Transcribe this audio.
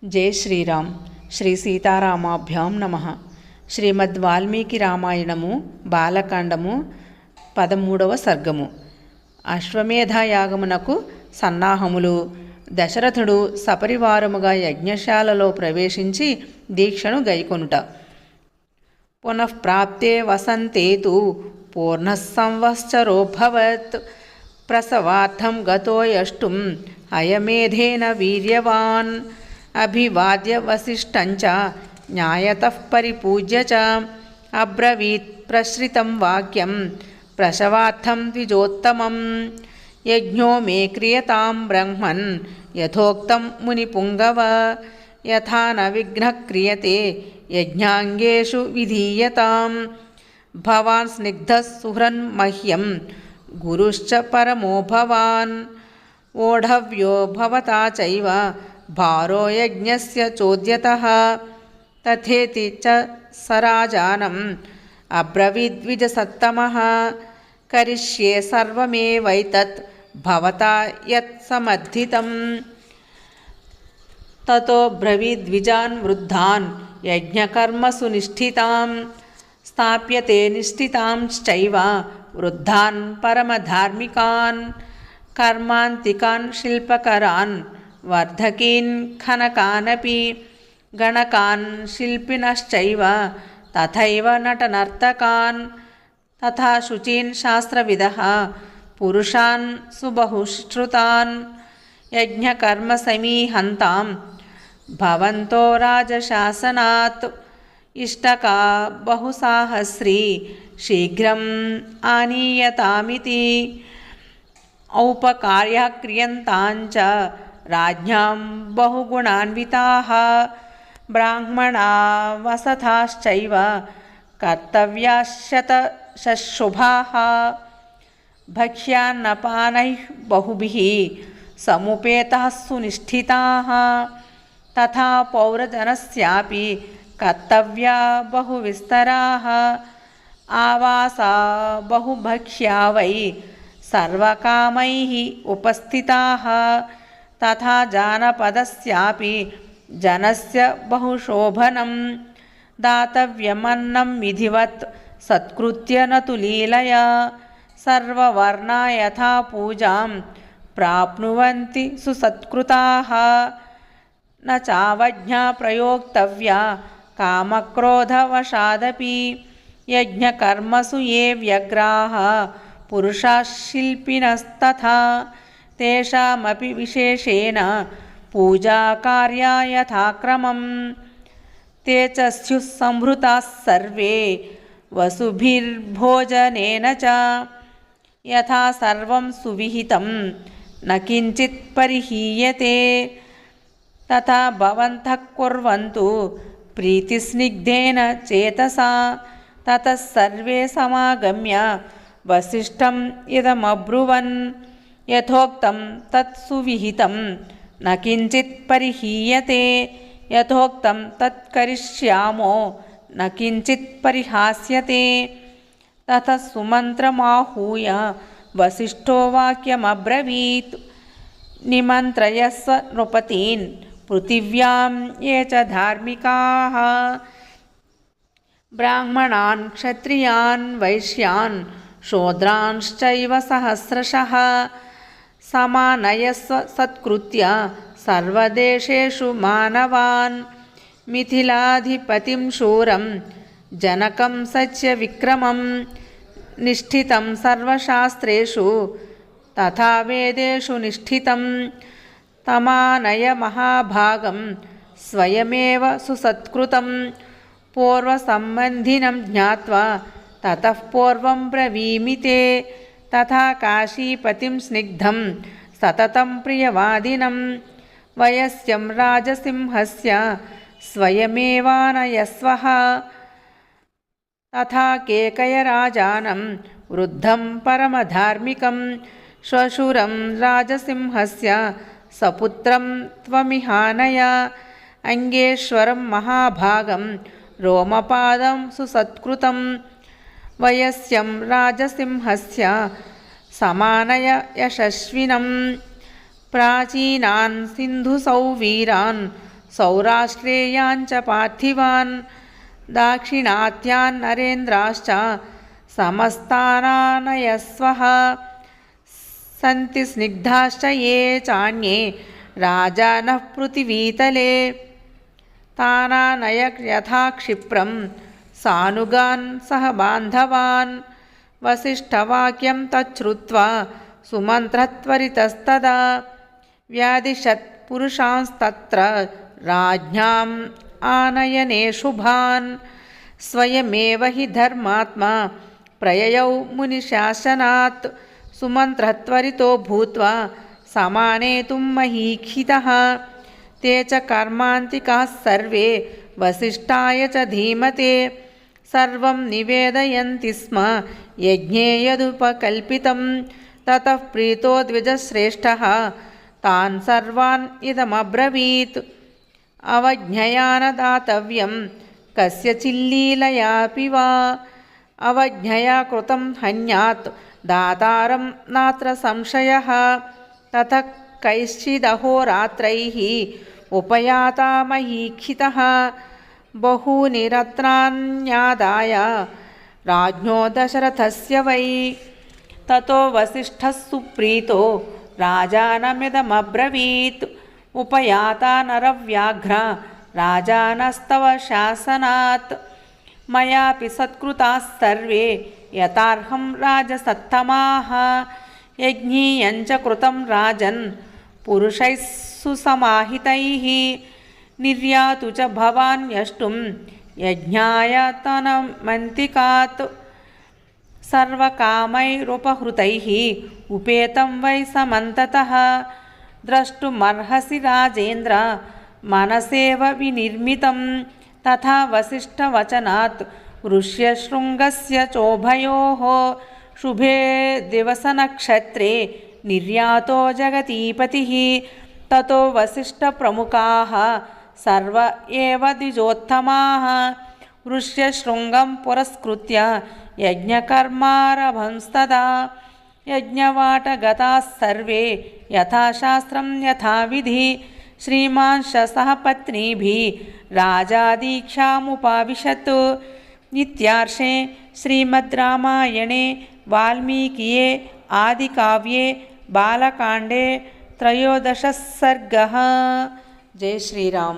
జై శ్రీరామ్. శ్రీ సీతారామాభ్యాం నమః. శ్రీమద్ వాల్మీకి రామాయణము బాలకాండము 13వ సర్గము. అశ్వమేధయాగమునకు సన్నాహములు. దశరథుడు సపరివారముగా యజ్ఞశాలలో ప్రవేశించి దీక్షను గైకొనుట. పునఃప్రాప్తే వసంతే తు పూర్ణసంవత్సరోऽభవత్. ప్రసవార్థం గతో యష్టుం అయమేధేన వీర్యవాన్. అభివాద్య వసిష్ఠంచ న్యాయతః పరిపూజ్య చ అబ్రవీత్ ప్రశ్రితం వాక్యం ప్రసవార్థం ద్విజోత్తమం. యజ్ఞో మే క్రియతాం బ్రహ్మన్ యథోక్తం మునిపుంగవ. యథా న విఘ్నః క్రియతే యజ్ఞాంగేషు విధీయతాం. భవాన్ స్నిగ్ధः సుహృన్ మహ్యం గురుశ్చ పరమో భవాన్. ఓఢవ్యో భవతా చైవ భారో యజ్ఞస్య చోద్యతః. తథేతి చ స రాజానం అబ్రవీద్విజసత్తమః. కరిష్యే సర్వమేవైతత్ భవతా యత్ సమర్థితం. తతో బ్రవీద్విజాన్ వృద్ధాన్ యజ్ఞకర్మసు నిష్ఠితాం. స్థాప్యతే నిష్ఠితాంశ్చైవ వృద్ధాన్ పరమధార్మికాన్. కర్మాంతికాన్ శిల్పకరాన్ వర్ధకీన్ ఖనకానపి. గణకాన్ శిల్పినశ్చైవ తథైవ నటనర్తకాన్. తథా శుచీన్ శాస్త్రవిదః పురుషాన్ సుబహుశ్రుతాన్. యజ్ఞకర్మసమీహంతాం భవంతో రాజశాసనాత్. ఇష్టకా బహుసాహస్రీ శీఘ్రం ఆనీయతామితి. ఔపకార్యః క్రియంతాంచ రాజ్ఞాం బహుగుణాన్వితాః. బ్రాహ్మణా వసతాశ్చైవ కర్తవ్యాశ్శతశుభాః. భక్ష్యాన్నపానైః బహుభిః సముపేతాः సునిష్ఠితాः. తథా పౌరజనస్యాపి కర్తవ్యా బహువిస్తరాः. ఆవాసా బహుభక్ష్యా వై సర్వకామైః ఉపస్థితాः. తథా జానపదస్యాపి జనస్య బహుశోభనం. దాతవ్యమన్నం విధివత్ సత్కృత్య నతు లీలయా. సర్వవర్ణా యథా పూజాం ప్రాప్నువంతి సుసత్కృతాః. న చావజ్ఞా ప్రయోక్తవ్యా కామక్రోధవశాదపి. యజ్ఞకర్మసు ఏ వ్యగ్రాః పురుషాः శిల్పినస్తథా. తేషామపి విశేషేణ పూజాకార్యా యథాక్రమం. తే చ స్యుః సంహృతాः సర్వే వసుభిర్భోజనేన చ. యథా సర్వం సువిహితం న కించిత్ పరిహీయతే. తథా భవంతః కుర్వంతు ప్రీతిస్నిగ్ధేన చేతసా. తతః సర్వే సమాగమ్య వసిష్ఠం ఇదమబ్రువన్. యథోక్తం తత్ సువిహితం న కించిత్ పరిహీయతే. యథోక్తం తత్ కరిష్యామో న కించిత్ పరిహాస్యతే. తతః సుమంత్రమాహూయ వసిష్ఠో వాక్యమబ్రవీత్. నిమంత్రయస్వ నృపతీన్ పృథివ్యాం ఏ చ ధార్మికాః. బ్రాహ్మణాన్ క్షత్రియాన్ వైశ్యాన్ శూద్రాంశ్చైవ సహస్రశః. సమానయస్వ సత్కృత్య సర్వదేశేషు మానవాన్. మిథిలాధిపతిం శూరం జనకం సత్యవిక్రమం. నిష్ఠితం సర్వశాస్త్రేషు తథా వేదేషు నిష్ఠితం. తమానయ మహాభాగం స్వయమేవ సుసత్కృతం. పూర్వసంబంధినం జ్ఞాత్వా తతః పూర్వం బ్రవీమి తే. తథా కాశీపతిం స్నిగ్ధం సతతం ప్రియవాదినం. వయస్యం రాజసింహస్య స్వయమేవానయస్వః. తథా కేకయరాజానం వృద్ధం పరమధార్మికం. శ్వశురం రాజసింహస్య సపుత్రం త్వమిహానయ. అంగేశ్వరం మహాభాగం రోమపాదం సుసత్కృతం. వయస్యం రాజసింహస్య సమానయ యశస్వినం. ప్రాచీనాన్ సింధుసౌ వీరాన్ सौराष्ट्रेयाञ्च पार्थिवान् दाक्षिणात्यान् नरेन्द्राश्च समस्तानानयस्वः सन्ति स्निग्धाश्च ये चान्ये राजानः पृथिवीतले तानानय यथा क्षिप्रं सानुगान् सह बान्धवान् वसिष्ठवाक्यं तच्छ्रुत्वा सुमन्त्रत्वरितस्तदा व्यादिशत् पुरुषांस्तत्र राज्ञाम् आनयने शुभान् स्वयमेव हि धर्मात्मा प्रययौ मुनिशासनात् सुमन्त्रत्वरितो भूत्वा समानेतुं महीक्षितः ते च कर्मान्तिकाः सर्वे वसिष्ठाय च धीमते सर्वं निवेदयन्ति स्म यज्ञे यदुपकल्पितं ततः प्रीतो द्विजश्रेष्ठः तान् सर्वान् इदमब्रवीत् अवज्ञया न दातव्यं कस्यचिल्लीलयापि वा अवज्ञया कृतं हन्यात् दातारं नात्र संशयः ततः कैश्चिदहोरात्रैः उपयाता महीक्षितः बहूनि रत्नान्यादाय राज्ञो दशरथस्य वै ततो वसिष्ठः सुप्रीतो राजानमिदमब्रवीत् उपयाता नरव्याघ्र राजानस्तव शासनात् मयापि सत्कृताः सर्वे यथार्हं राजसत्तमाः यज्ञीयञ्च कृतं राजन् पुरुषैः सुसमाहितैः निर्यातु च भवान् यष्टुं यज्ञाय तनमन्तिकात् सर्वकामैरुपहृतैः उपेतं वै समन्ततः द्रष्टुमर्हसि राजेन्द्र मनसेव विनिर्मितं तथा वसिष्ठवचनात् ऋष्यशृङ्गस्य चोभयोः शुभे दिवसनक्षत्रे निर्यातो जगतीपतिः ततो वसिष्ठप्रमुखाः सर्व एव द्विजोत्तमाः ऋष्यशृङ्गं पुरस्कृत्य यज्ञकर्मारभंस्तदा यज्ञवाटगताः सर्वे यथाशास्त्रं यथाविधि श्रीमान् सहपत्नीभिः राजादीक्षामुपाविशत् इत्यार्षे श्रीमद् रामायणे वाल्मीकिये आदिकाव्ये बालकाण्डे 13 सर्गः। जय श्रीराम।